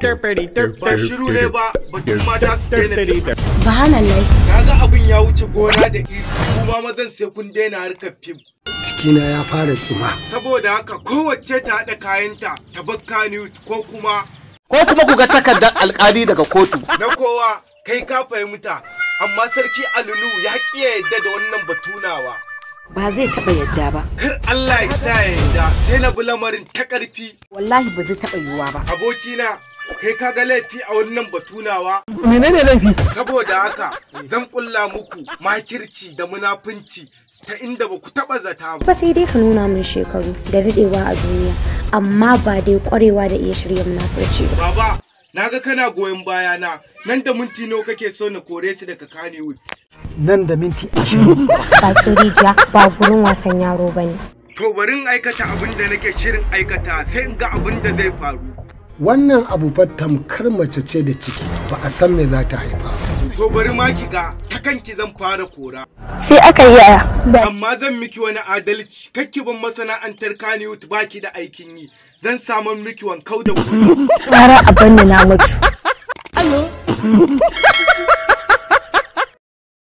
Ba shiru ne ba, batun mata su daina. Subhanallah. Kaga abin ya wuce gona da iri, kuma mazan sai kun daina harkar fim. Cikina ya fara tsima. Saboda haka kowace ta haɗa kayanta ta bakka ni ko kuma ku ga takardar alƙali daga kotu. Na kowa kai ka fahimta, amma sarki Alulu ya ƙi yadda da wannan batunawa. Ba zai taɓa yadda ba. Kar Allah ya sa ya yadda sai na bi lamarin ta ƙarfi. Wallahi ba zai taɓa yiwuwa ba. Abokina, kai ka ga laifi a wannan batunawa? Menene laifi? Saboda haka zan kulla muku makirci da munafunci ta inda ba ku taɓa zata ba. Ba sai dai ka nuna min shekaru da daɗewa a duniya, amma ba dai ƙwarewa da iya shirya munafurci ba. Baba, na ga kana goyon bayana, nan da minti nawa kake so na kore su daga Kannywood? Nan da minti 20. Bakin rijiya ba gurin wasan yaro ba ne. To bari in aikata abin da nake shirin aikata sai in ga abin da zai faru. Wannan abu fa tamkar mace ce da ciki, ba a san me za ta haifa. To bari ma ki ga ta kanki zan fara kora. Sai aka yi Amma zan miki wani adalci, kakki ban masana'antar Kannywood baki da aikin yi. Zan samu miki wankau da gudu. ƙara abin da na mutu.